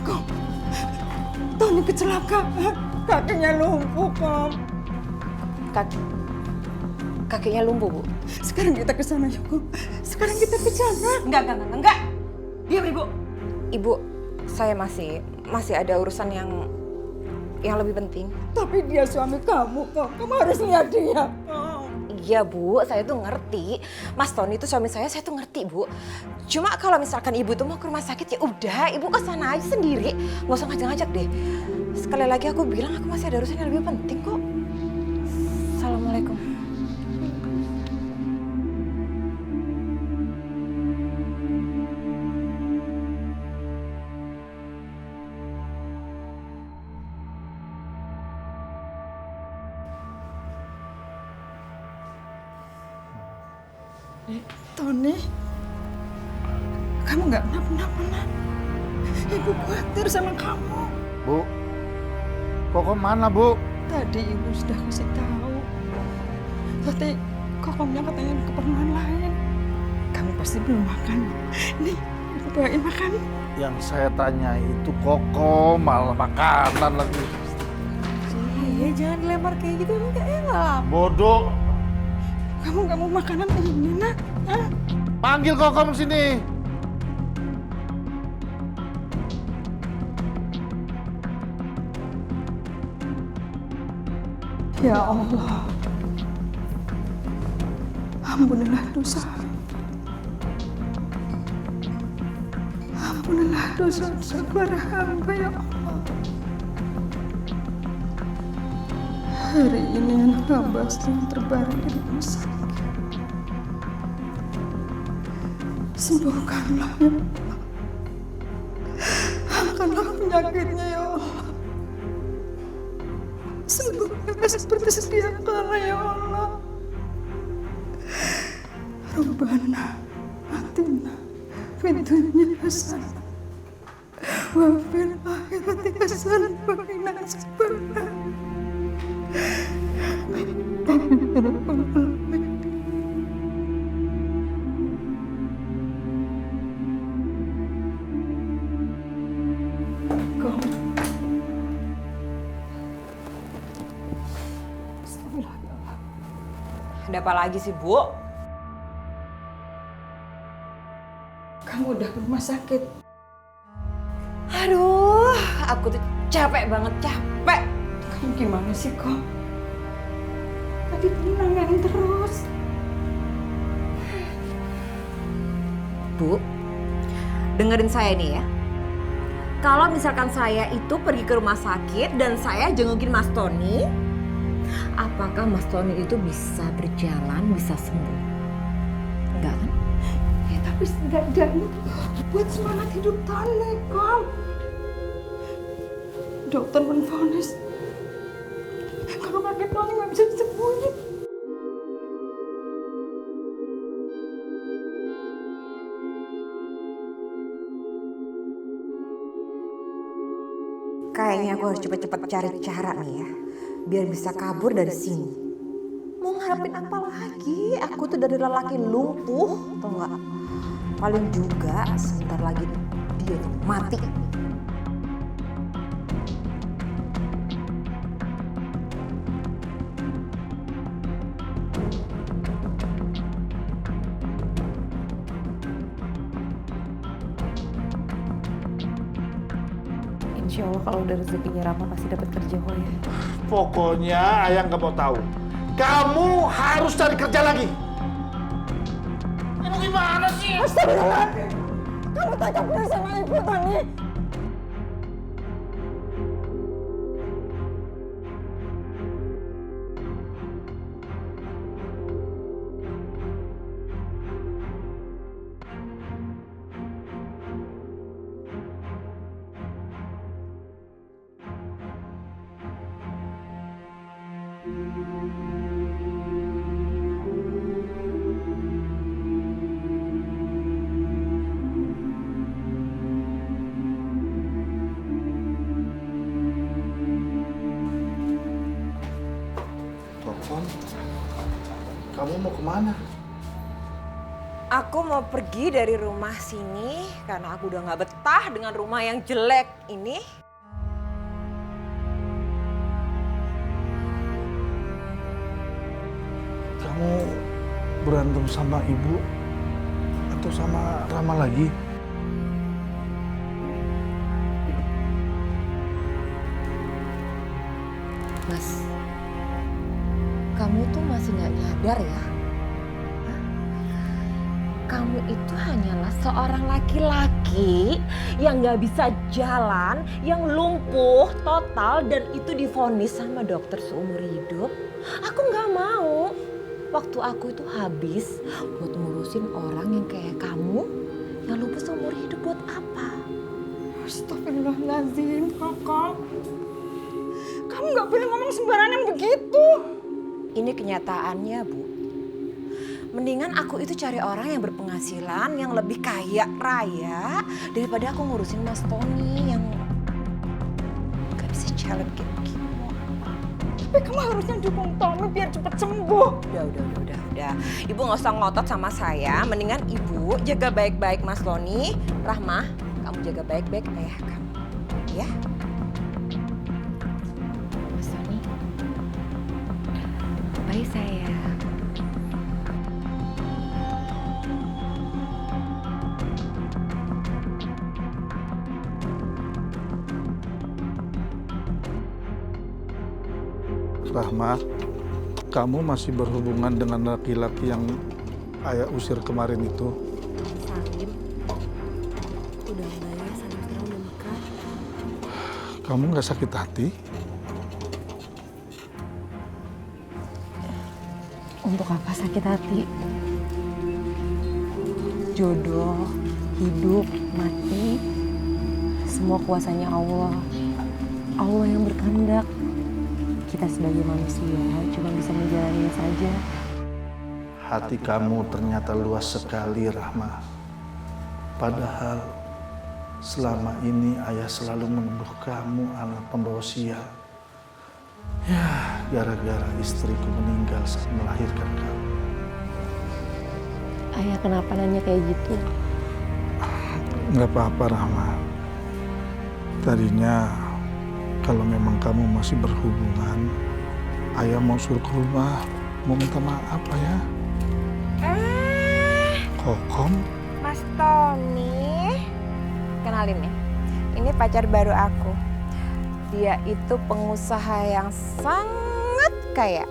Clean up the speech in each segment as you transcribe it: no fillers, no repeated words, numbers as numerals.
Kom, Tony kecelakaan. Kakinya lumpuh, Kom. Kakinya lumpuh, Bu. Sekarang kita ke sana, yuk, Kom. Sekarang kita ke sana. Enggak. Diam, Ibu. Ibu, saya masih ada urusan yang lebih penting. Tapi dia suami kamu, Kom. Kamu harus lihat dia, Kom. Iya, Bu, saya tuh ngerti. Mas Tony itu suami saya tuh ngerti, Bu. Cuma kalau misalkan Ibu tuh mau ke rumah sakit, ya udah, Ibu ke sana aja sendiri. Nggak usah ngajak-ngajak deh. Sekali lagi aku bilang aku masih ada urusan yang lebih penting kok. Assalamualaikum. Tony, kamu nggak kenapa-napa, nak. Ibu khawatir sama kamu. Bu, Kokom mana, Bu? Tadi ibu sudah kasih tahu. Tapi Kokomnya katanya ada keperluan lain. Kamu pasti belum makan. Nih, ibu bawain makan. Yang saya tanya itu Kokom, malah makanan lagi. Iya, jangan dilempar kayak gitu, enggak enak. Bodoh. Kamu nggak mau makanan ini, nak? Hah? Panggil Kokom sini. Ya Allah, ampunilah dosa. Ampunilah dosa-dosa para hamba, ya Allah. Hari ini anak hamba sedang terbaring di rumah sakit. Sembuhkanlah, ya Allah. Angkatlah penyakitnya, ya Allah. Sembuhkanlah seperti sedia kala, ya Allah. Rabbana atina fid dunya hasanah wa fil akhirati hasanah wa qina adzabannar. Amin. Ya Rabbal alamin. Kom. Astagfirullah. Ada apa lagi sih, Bu? Kamu udah ke rumah sakit. Aduh, aku tuh capek banget, capek. Kamu gimana sih, Kom? Tadi nanganin terus. Bu, dengerin saya nih ya. Kalau misalkan saya itu pergi ke rumah sakit dan saya jengukin Mas Tony, apakah Mas Tony itu bisa berjalan, bisa sembuh? Enggak kan? Ya tapi setidaknya buat semangat hidup Tony, Kom. Dokter menvonis kalau kaki Tony nggak bisa disembuhin. Kayaknya aku harus cepet-cepet cari cara nih ya, biar bisa kabur dari sini. Mau ngarepin apa lagi? Aku tuh dari lelaki lumpuh, tau nggak? Paling juga sebentar lagi dia tuh mati. Insya Allah kalau udah rezekinya Rama pasti dapat kerja kok ya. Pokoknya ayah nggak mau tahu. Kamu harus cari kerja lagi. Ini gimana sih? Astagfirullahaladzim. Kamu tangkap bersama sama ibu, Tony. Kokom, kamu mau kemana? Aku mau pergi dari rumah sini karena aku udah gak betah dengan rumah yang jelek ini. Kamu berantem sama ibu atau sama Rama lagi? Mas, kamu tuh masih gak nyadar ya? Hah? Kamu itu hanyalah seorang laki-laki yang gak bisa jalan, yang lumpuh total dan itu divonis sama dokter seumur hidup. Aku gak mau. Waktu aku itu habis buat ngurusin orang yang kayak kamu yang lumpuh seumur hidup buat apa? Astagfirullahaladzim, Kakak. Kamu nggak boleh ngomong sembarangan begitu. Ini kenyataannya, Bu. Mendingan aku itu cari orang yang berpenghasilan, yang lebih kaya raya daripada aku ngurusin Mas Tony yang gak bisa jalan kayak begini. Tapi kamu harusnya dukung Tommy biar cepat sembuh. Udah. Ibu nggak usah ngotot sama saya. Mendingan Ibu jaga baik-baik Mas Tony. Rahma, kamu jaga baik-baik ayah kamu. Ya? Mas Tony. Bye sayang. Rahma, kamu masih berhubungan dengan laki-laki yang ayah usir kemarin itu? Salim. Udah enggak ya, Salim sekarang udah nikah. Kamu nggak sakit hati? Untuk apa sakit hati? Jodoh, hidup, mati, semua kuasanya Allah. Allah yang berkehendak. Kita sebagai manusia cuma bisa menjalani saja. Hati kamu ternyata luas sekali, Rahma. Padahal selama ini ayah selalu menuduh kamu anak pembawa sial. Ya, gara-gara istriku meninggal saat melahirkan kamu. Ayah kenapa nanya kayak gitu? Nggak apa-apa, Rahma. Tadinya kalau memang kamu masih berhubungan, ayah mau suruh ke rumah, mau minta maaf, ya. Kokom? Mas Tony. Kenalin ya, ini pacar baru aku. Dia itu pengusaha yang sangat kaya.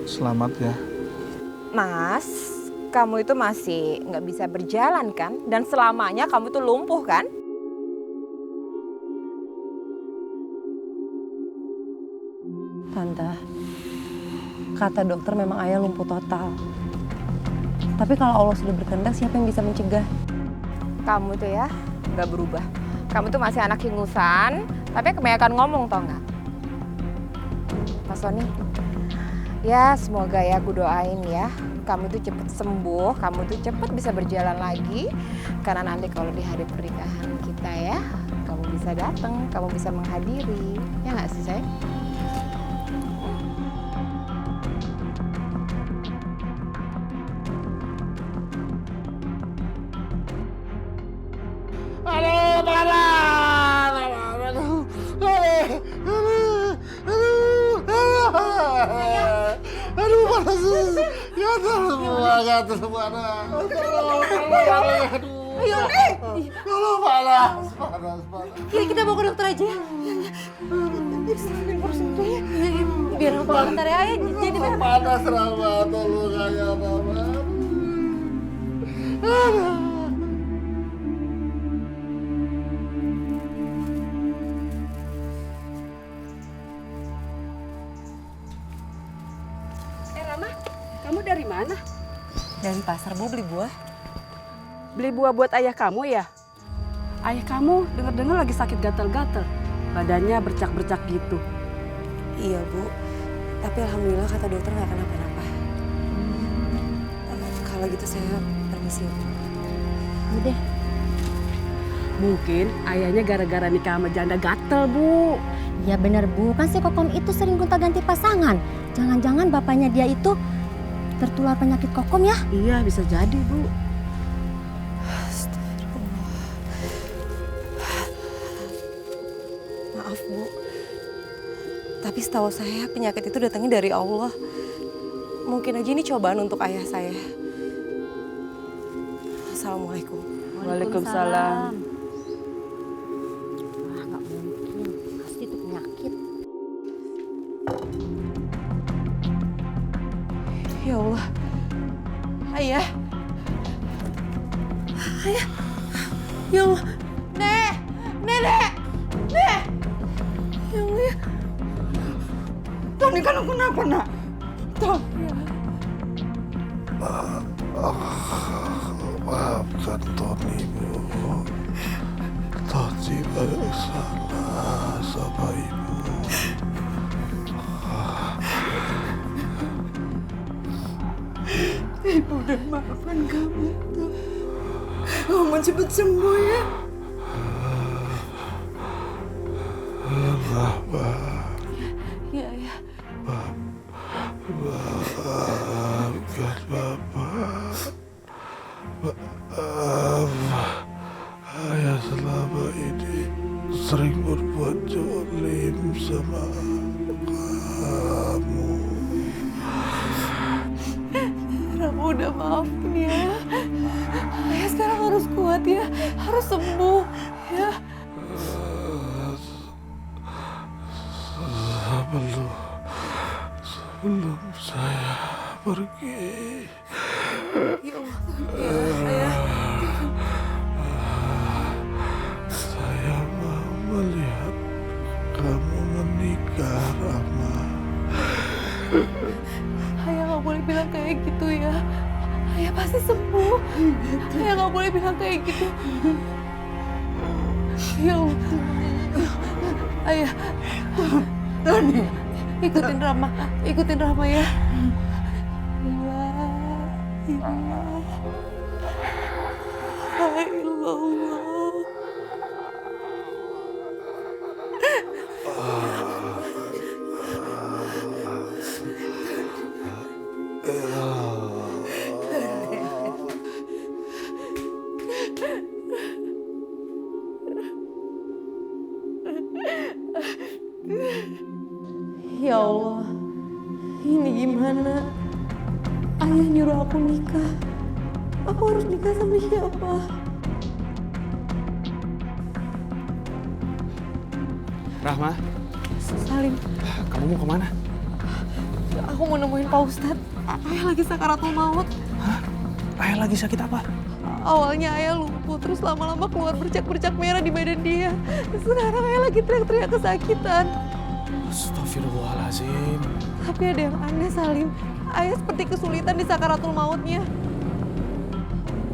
Selamat ya. Mas, kamu itu masih nggak bisa berjalan kan? Dan selamanya kamu tuh lumpuh kan? Tante, kata dokter memang ayah lumpuh total. Tapi kalau Allah sudah berkehendak, siapa yang bisa mencegah? Kamu tuh ya nggak berubah. Kamu tuh masih anak ingusan, tapi kebanyakan ngomong tau nggak? Mas Tony, ya semoga ya aku doain ya. Kamu tuh cepet sembuh, kamu tuh cepet bisa berjalan lagi. Karena nanti kalau di hari pernikahan kita ya, kamu bisa datang, kamu bisa menghadiri. Ya nggak sih sayang? Aduh, panas! Aduh, panas! Gatel semua. Ayo nih! Aduh, panas. Kira kita bawa ke dokter aja. Biar aku bentar ya, ayah jadi Panas, Rama. Tolong ayah, Rama. Aduh. Rama, kamu dari mana? dari pasar, Bu, beli buah. Beli buah buat ayah kamu ya? Ayah kamu dengar-dengar lagi sakit gatal-gatal. Badannya bercak-bercak gitu. Iya, Bu. Tapi alhamdulillah kata dokter nggak kenapa-napa. Kalau gitu saya permisi. Udah. Mungkin ayahnya gara-gara nikah sama janda gatel, Bu. Ya bener Bu, kan si Kokom itu sering gonta-ganti pasangan. Jangan-jangan bapaknya dia itu tertular penyakit Kokom ya? Iya, bisa jadi, Bu. Maaf Bu, tapi setahu saya penyakit itu datangnya dari Allah. Mungkin aja ini cobaan untuk ayah saya. Assalamualaikum. Waalaikumsalam. Wah, nggak mungkin. Pasti itu penyakit. Ya Allah. Ayah. Ayah. Ya Allah. Nek. Nenek. Nek. Ya Allah. Ya. Tony, kan aku kenapa, nak? Tony. Maafkan Tony, Bu. Tony banyak salah sama Ibu. Ibu udah maafkan kamu, Tony. Kamu cepat sembuh ya. Ya, ya. Maafkan Bapak. Maaf. Ayah selama ini sering berbuat jolim sama kamu. Rama udah maafin ya. Ayah sekarang harus kuat ya. Harus sembuh ya. Sebelum saya pergi, Ya Allah. Ya, ayah. saya mau melihat kamu menikah, Rama. Ayah nggak boleh bilang kayak gitu ya. Ayah pasti sembuh. Ayah nggak boleh bilang kayak gitu. Ya Allah. Ayah, Tony. ikutin Rama ya. La ilaha illallah. Ya Allah, ini gimana? Ayah nyuruh aku nikah. Aku harus nikah sama siapa? Rahma, Salim, kamu mau kemana? aku mau nemuin Pak Ustadz. Ayah lagi sakaratul maut. Ayah lagi sakit apa? Awalnya ayah lumpuh, terus lama-lama keluar bercak-bercak merah di badan dia. Sekarang ayah lagi teriak-teriak kesakitan. Astagfirullahaladzim. Tapi ada yang aneh, Salim. Ayah seperti kesulitan di sakaratul mautnya.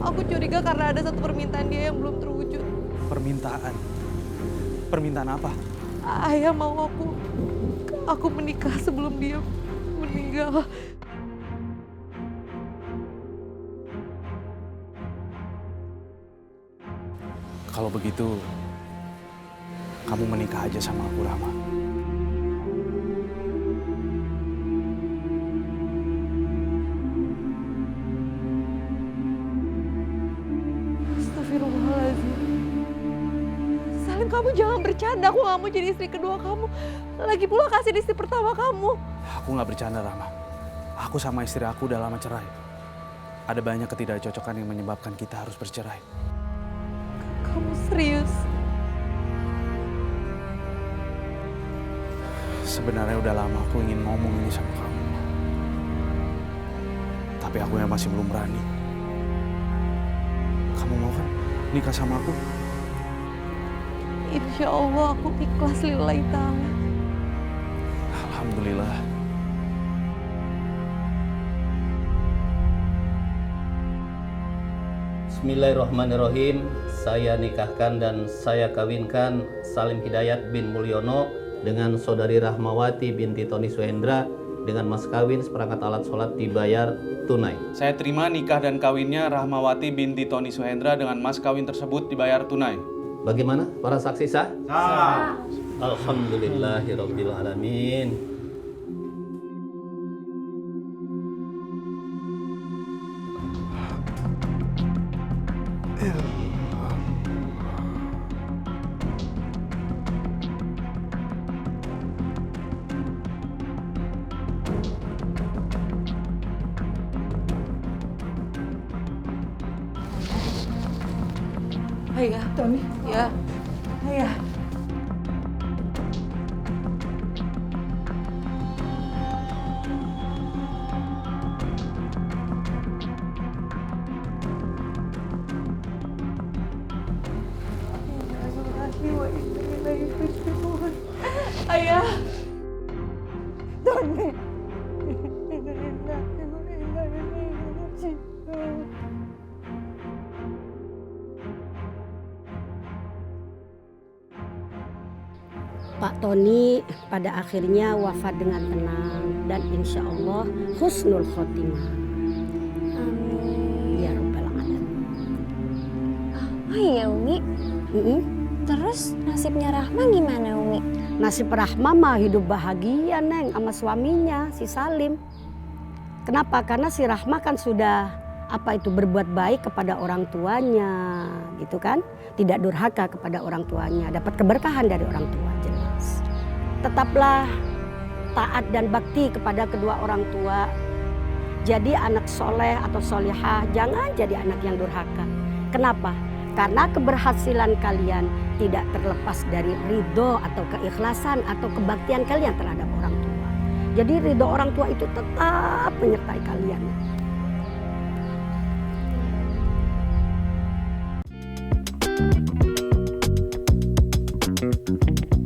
Aku curiga karena ada satu permintaan dia yang belum terwujud. Permintaan? Permintaan apa? Ayah mau aku menikah sebelum dia meninggal. Kalau begitu, kamu menikah aja sama aku, Rahma. Astagfirullahaladzim. Salim, kamu jangan bercanda. Aku gak mau jadi istri kedua kamu. Lagi pula kasih istri pertama kamu. Aku nggak bercanda, Rahma. Aku sama istri aku udah lama cerai. Ada banyak ketidakcocokan yang menyebabkan kita harus bercerai. Kamu serius? Sebenarnya udah lama aku ingin ngomong ini sama kamu. Tapi aku yang masih belum berani. Kamu mau kan nikah sama aku? Insya Allah aku ikhlas lillahi ta'ala. Alhamdulillah. Bismillahirrahmanirrahim. Saya nikahkan dan saya kawinkan Salim Hidayat bin Mulyono dengan saudari Rahmawati binti Tony Suhendra dengan mas kawin seperangkat alat sholat dibayar tunai. Saya terima nikah dan kawinnya Rahmawati binti Tony Suhendra dengan mas kawin tersebut dibayar tunai. Bagaimana para saksi sah? Sah. Alhamdulillahirabbil alamin. Ayah, Tony. Ya, ayah. Ayah. Tony. Pak Tony pada akhirnya wafat dengan tenang dan insya Allah husnul khotimah. Amin. Ya Rabbal Alamin. Oh iya Umi, terus nasibnya Rahma gimana Umi? Nasib Rahma mah hidup bahagia Neng sama suaminya si Salim. Kenapa? Karena si Rahma kan sudah berbuat baik kepada orang tuanya gitu kan. Tidak durhaka kepada orang tuanya, dapat keberkahan dari orang tua jelas. Tetaplah taat dan bakti kepada kedua orang tua. Jadi anak soleh atau solihah, jangan jadi anak yang durhaka. Kenapa? Karena keberhasilan kalian tidak terlepas dari ridho atau keikhlasan atau kebaktian kalian terhadap orang tua. Jadi ridho orang tua itu tetap menyertai kalian. Thank you.